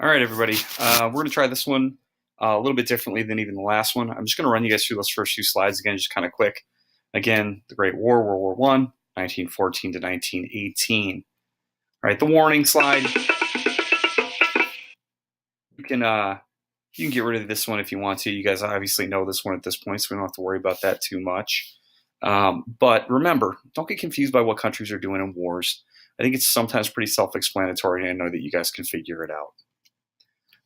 All right, everybody. We're going to try this one a little bit differently than even the last one. I'm just going to run you guys through those first few slides again, just kind of quick. Again, the Great War, World War I, 1914 to 1918. All right, the warning slide. You can get rid of this one if you want to. You guys obviously know this one at this point, so we don't have to worry about that too much. But remember, don't get confused by what countries are doing in wars. I think it's sometimes pretty self-explanatory, and I know that you guys can figure it out.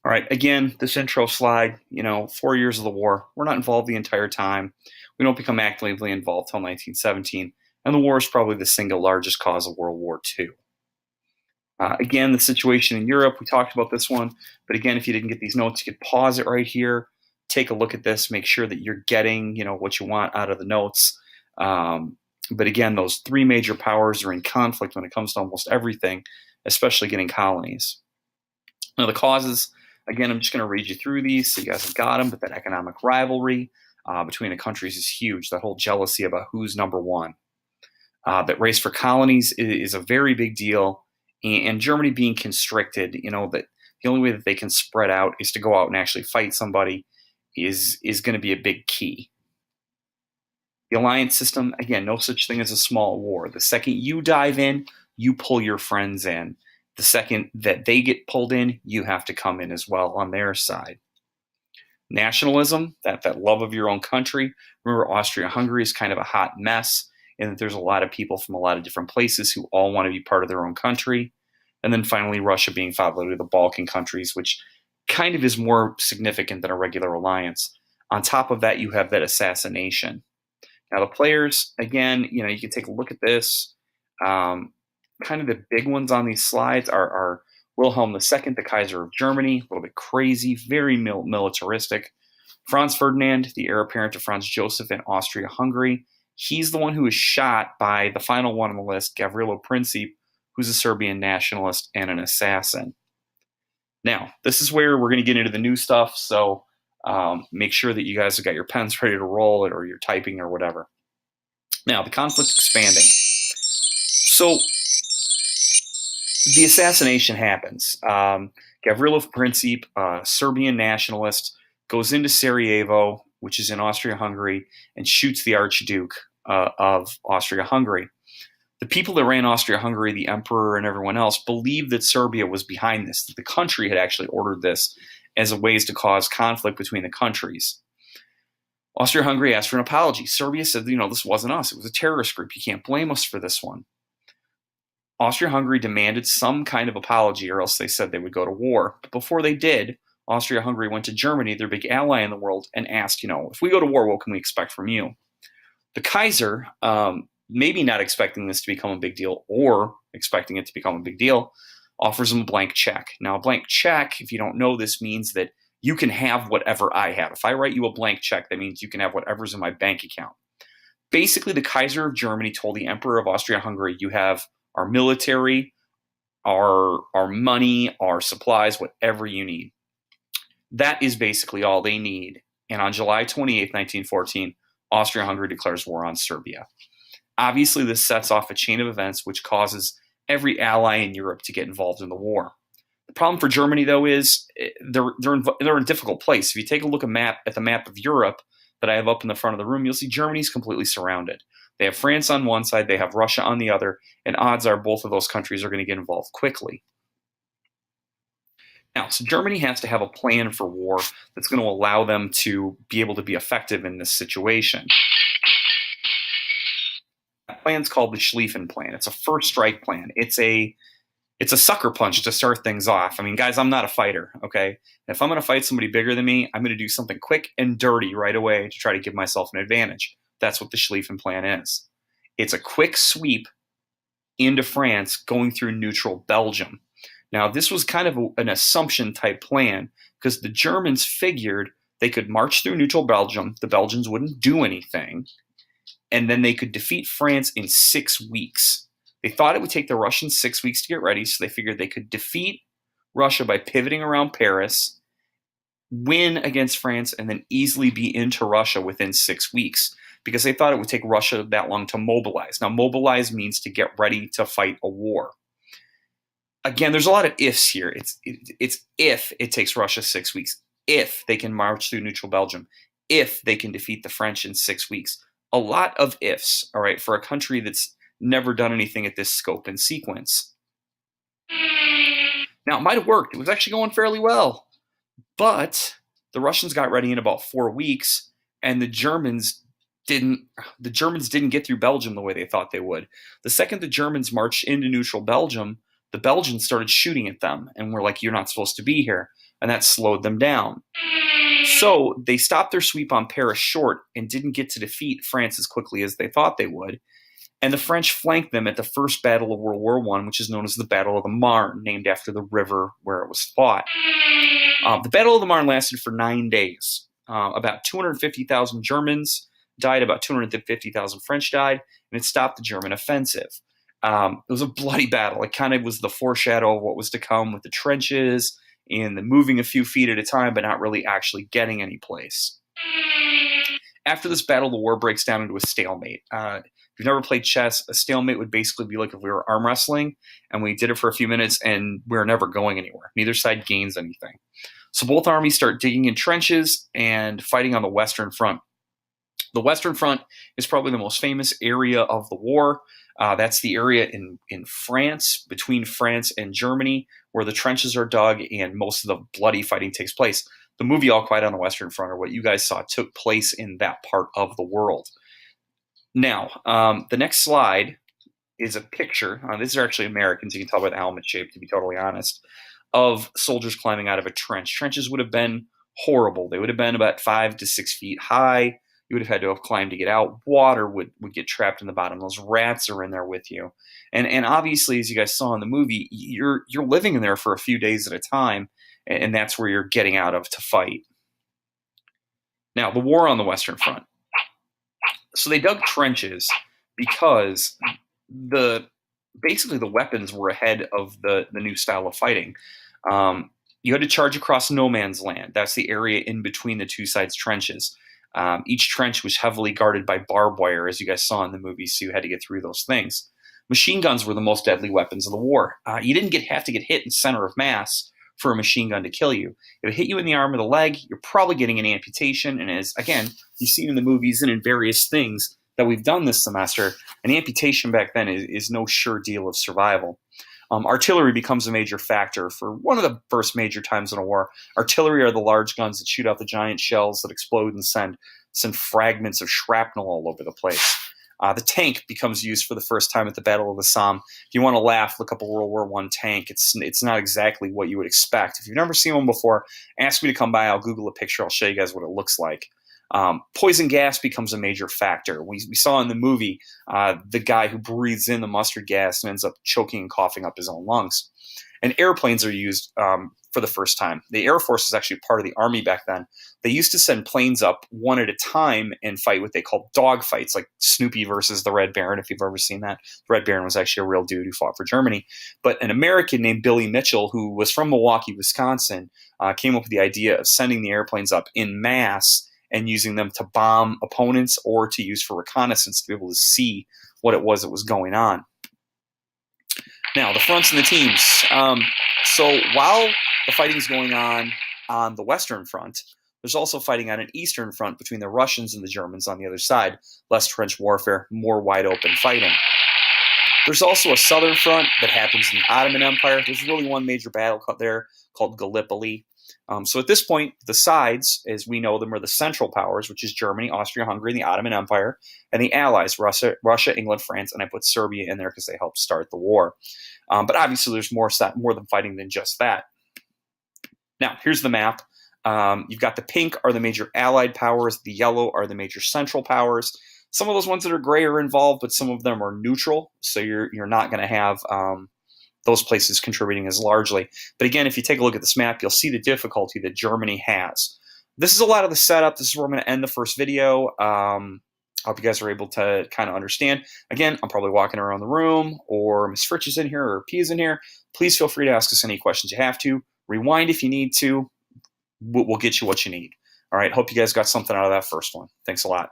All right, again, this intro slide, 4 years of the war. We're not involved the entire time. We don't become actively involved till 1917, and the war is probably the single largest cause of World War II. Again, the situation in Europe, we talked about this one, but again, if you didn't get these notes, you could pause it right here, take a look at this, make sure that you're getting, what you want out of the notes. But again, those three major powers are in conflict when it comes to almost everything, especially getting colonies. Now, the causes, again, I'm just going to read you through these so you guys have got them, but that economic rivalry between the countries is huge. That whole jealousy about who's number one. That race for colonies is a very big deal. And Germany being constricted, that the only way that they can spread out is to go out and actually fight somebody is going to be a big key. The alliance system, again, no such thing as a small war. The second you dive in, you pull your friends in. The second that they get pulled in, you have to come in as well on their side. Nationalism, that love of your own country. Remember, Austria-Hungary is kind of a hot mess, and that there's a lot of people from a lot of different places who all want to be part of their own country. And then finally, Russia being followed with the Balkan countries, which kind of is more significant than a regular alliance. On top of that, you have that assassination. Now, the players, again, you can take a look at this. Kind of the big ones on these slides are Wilhelm II, the Kaiser of Germany, a little bit crazy, very militaristic. Franz Ferdinand, the heir apparent to Franz Joseph in Austria-Hungary. He's the one who was shot by the final one on the list, Gavrilo Princip, who's a Serbian nationalist and an assassin. Now, this is where we're going to get into the new stuff, so make sure that you guys have got your pens ready to roll it or you're typing or whatever. Now, the conflict expanding. So, the assassination happens. Gavrilo Princip, a Serbian nationalist, goes into Sarajevo, which is in Austria-Hungary, and shoots the Archduke of Austria-Hungary. The people that ran Austria-Hungary, the emperor and everyone else, believed that Serbia was behind this, that the country had actually ordered this as a ways to cause conflict between the countries. Austria-Hungary asked for an apology. Serbia said, this wasn't us. It was a terrorist group. You can't blame us for this one. Austria-Hungary demanded some kind of apology, or else they said they would go to war. But before they did, Austria-Hungary went to Germany, their big ally in the world, and asked, if we go to war, what can we expect from you? The Kaiser, maybe not expecting this to become a big deal or expecting it to become a big deal, offers them a blank check. Now, a blank check, if you don't know this, means that you can have whatever I have. If I write you a blank check, that means you can have whatever's in my bank account. Basically, the Kaiser of Germany told the Emperor of Austria-Hungary, you have our military, our money, our supplies, whatever you need. That is basically all they need. And on July 28, 1914, Austria-Hungary declares war on Serbia. Obviously, this sets off a chain of events which causes every ally in Europe to get involved in the war. The problem for Germany, though, is they're in a difficult place. If you take a look at the map of Europe that I have up in the front of the room, you'll see Germany's completely surrounded. They have France on one side, they have Russia on the other, and odds are both of those countries are going to get involved quickly. Now, so Germany has to have a plan for war that's going to allow them to be able to be effective in this situation. That plan's called the Schlieffen Plan. It's a first strike plan. It's a sucker punch to start things off. I mean, guys, I'm not a fighter, okay? If I'm going to fight somebody bigger than me, I'm going to do something quick and dirty right away to try to give myself an advantage. That's what the Schlieffen Plan is. It's a quick sweep into France going through neutral Belgium. Now, this was kind of an assumption type plan because the Germans figured they could march through neutral Belgium, the Belgians wouldn't do anything, and then they could defeat France in 6 weeks. They thought it would take the Russians 6 weeks to get ready, so they figured they could defeat Russia by pivoting around Paris, win against France, and then easily be into Russia within 6 weeks because they thought it would take Russia that long to mobilize. Now, mobilize means to get ready to fight a war. Again, there's a lot of ifs here. It's if it takes Russia 6 weeks, if they can march through neutral Belgium, if they can defeat the French in 6 weeks. A lot of ifs, all right, for a country that's never done anything at this scope and sequence. Now, it might have worked. It was actually going fairly well. But the Russians got ready in about 4 weeks, and the Germans didn't get through Belgium the way they thought they would. The second the Germans marched into neutral Belgium, the Belgians started shooting at them and were like, "You're not supposed to be here." And that slowed them down. So they stopped their sweep on Paris short and didn't get to defeat France as quickly as they thought they would. And the French flanked them at the first battle of World War I, which is known as the Battle of the Marne, named after the river where it was fought. The Battle of the Marne lasted for 9 days. About 250,000 Germans died, about 250,000 French died, and it stopped the German offensive. It was a bloody battle. It kind of was the foreshadow of what was to come with the trenches and the moving a few feet at a time, but not really actually getting any place. After this battle, the war breaks down into a stalemate. If you've never played chess, a stalemate would basically be like if we were arm wrestling and we did it for a few minutes and we're never going anywhere. Neither side gains anything. So both armies start digging in trenches and fighting on the Western Front. The Western Front is probably the most famous area of the war. That's the area in France, between France and Germany, where the trenches are dug and most of the bloody fighting takes place. The movie All Quiet on the Western Front, or what you guys saw, took place in that part of the world. Now, the next slide is a picture. These are actually Americans. You can tell by the helmet shape, to be totally honest, of soldiers climbing out of a trench. Trenches would have been horrible. They would have been about 5 to 6 feet high. You would have had to have climbed to get out. Water would get trapped in the bottom. Those rats are in there with you. And obviously, as you guys saw in the movie, you're living in there for a few days at a time, and that's where you're getting out of to fight. Now, the war on the Western Front. So they dug trenches because basically the weapons were ahead of the new style of fighting. You had to charge across no man's land. That's the area in between the two sides' trenches. Each trench was heavily guarded by barbed wire, as you guys saw in the movie, so you had to get through those things. Machine guns were the most deadly weapons of the war. You didn't have to get hit in center of mass for a machine gun to kill you. If it hit you in the arm or the leg, you're probably getting an amputation. And as, again, you've seen in the movies and in various things that we've done this semester, an amputation back then is no sure deal of survival. Artillery becomes a major factor for one of the first major times in a war. Artillery are the large guns that shoot out the giant shells that explode and send fragments of shrapnel all over the place. The tank becomes used for the first time at the Battle of the Somme. If you want to laugh, look up a World War I tank. It's not exactly what you would expect. If you've never seen one before, ask me to come by. I'll Google a picture. I'll show you guys what it looks like. Poison gas becomes a major factor. We saw in the movie the guy who breathes in the mustard gas and ends up choking and coughing up his own lungs. And airplanes are used for the first time. The Air Force was actually part of the Army back then. They used to send planes up one at a time and fight what they called dog fights, like Snoopy versus the Red Baron, if you've ever seen that. The Red Baron was actually a real dude who fought for Germany. But an American named Billy Mitchell, who was from Milwaukee, Wisconsin, came up with the idea of sending the airplanes up in mass and using them to bomb opponents or to use for reconnaissance to be able to see what it was that was going on. Now, the fronts and the teams. So while the fighting is going on the Western Front, there's also fighting on an Eastern Front between the Russians and the Germans on the other side. Less trench warfare, more wide open fighting. There's also a Southern Front that happens in the Ottoman Empire. There's really one major battle there called Gallipoli. So at this point, the sides, as we know them, are the Central Powers, which is Germany, Austria-Hungary, and the Ottoman Empire, and the Allies, Russia, England, France, and I put Serbia in there because they helped start the war. But obviously, there's more than fighting than just that. Now, here's the map. You've got the pink are the major Allied powers. The yellow are the major Central Powers. Some of those ones that are gray are involved, but some of them are neutral, so you're not going to have those places contributing as largely. But again, if you take a look at this map, you'll see the difficulty that Germany has. This is a lot of the setup. This is where I'm going to end the first video. I hope you guys are able to kind of understand. Again, I'm probably walking around the room, or Miss Fritch is in here, or P is in here. Please feel free to ask us any questions you have to. Rewind if you need to. We'll get you what you need. All right, hope you guys got something out of that first one. Thanks a lot.